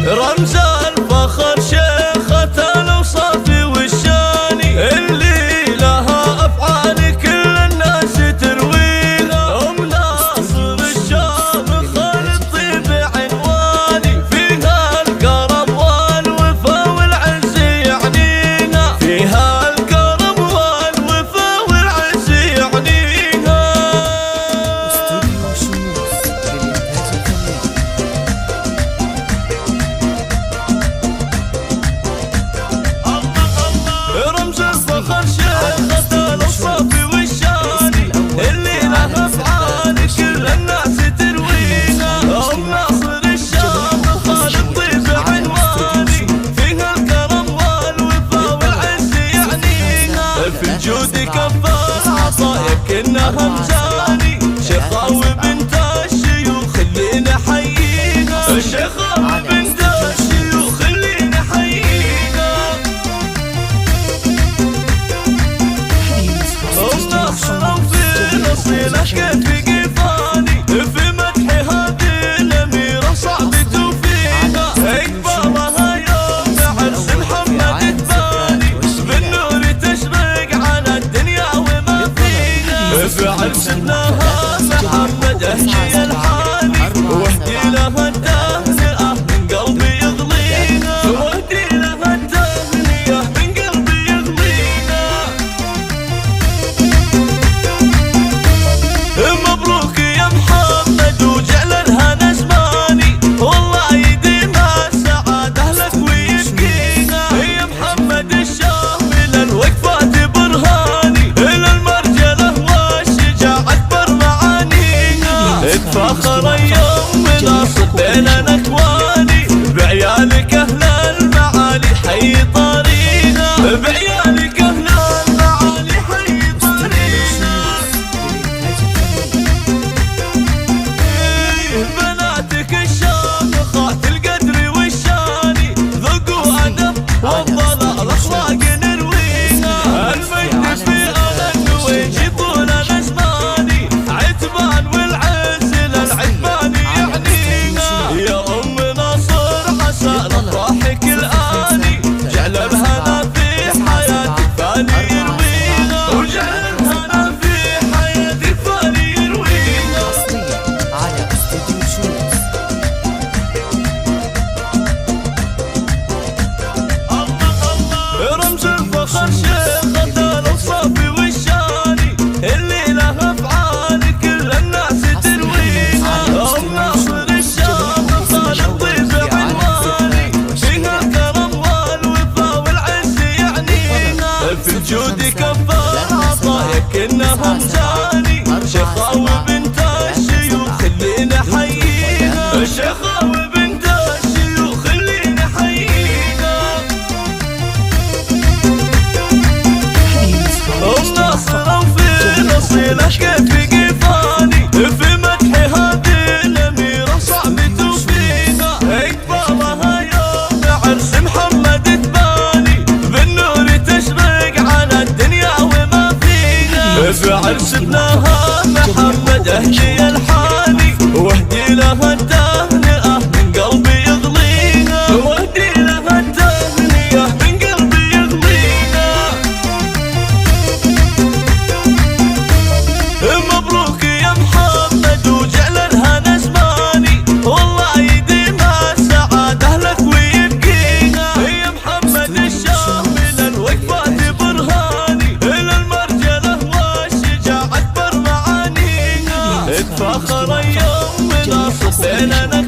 رمز الفخر شيخة الأوصاف والشاني، اللي لها أفعال كل الناس ترويها. أم ناصر الشامخ الطيب عنواني، فيها الكرم والوفا والعز يعنيها، فيها الكرم والوفا والعز يعنيها. رمز الفخر شيخة الأوصاف والشاني، اللي لها أفعال كل الناس ترويها. أم ناصر الشامخ الطيب عنواني، فيها الكرم والوفا والعز يعنيها، في الجود كفار عطايا كنها مزاني، شيخة وبنت الشيوخ اللي نحييها، شيخة وبنت الشيوخ اللي نحييها. أم ناصر في نصيلة كيف قفاني، في مدح هذه الأميرة صعب توفيها، إقبالها يوم عرس محمد تباني، بالنور تشرق على الدنيا وما فيها، في عرس ابنها محمد أهدي الحاني، واهدي لها التهنئة من قلبي يغليها، واهدي لها التهنئة من قلبي يغليها. مبروك يا محمد وجعل الهنا زماني، والله يديم السعادة لك ويبقيها. يا محمد الشامل الوقفات برهاني، إلى المرجلة والشجاعة أكبر معانيها، اتفاخر يوم ناصر بين الأكواني، بعيالك أهل المعالي حي طريقها، بعيالك أهل المعالي حي طريقها. بناتك الشامخات القدر والشاني، ذوق وأدب وأفضل الأخلاق نرويها، المجد في ألن ويجيبون الأزماني، عتبان والعز للعتبان يعنيها. يا أم ناصر عسى أفراحك الآني، جعل الهنا في حياتك فاني يرويها، وجعل الهنا في حياتك فاني يرويها. على استوديو شوز. رمز الفخر شيخة الأوصاف والشاني، اللي لها أفعال كل الناس ترويها. أم ناصر الشامخ الطيب عنواني، فيها الكرم والوفا والعز يعنيها، في الجود كفار عطايا كنها مزاني، شيخة وبنت الشيوخ اللي نحييها، شيخة وبنت الشيوخ اللي نحييها. أم ناصر في نصيلة كيف قفاني، في مدح هذه الأميرة صعب توفيها، إقبالها يوم عرس محمد تباني، بالنور تشرق على الدنيا وما فيها، في عرس ابنها محمد أهدي الحاني، واهدي لها التهنئة من قلبي يغليها، واهدي لها التهنئة من قلبي يغليها. مبروك يا محمد وجعل الهنا زماني، والله يديم السعادة لك ويبقيها. يا محمد الشامل الوقفات برهاني، إلى المرجلة والشجاعة أكبر معانيها، اتفاخر يوم ناصر بيننا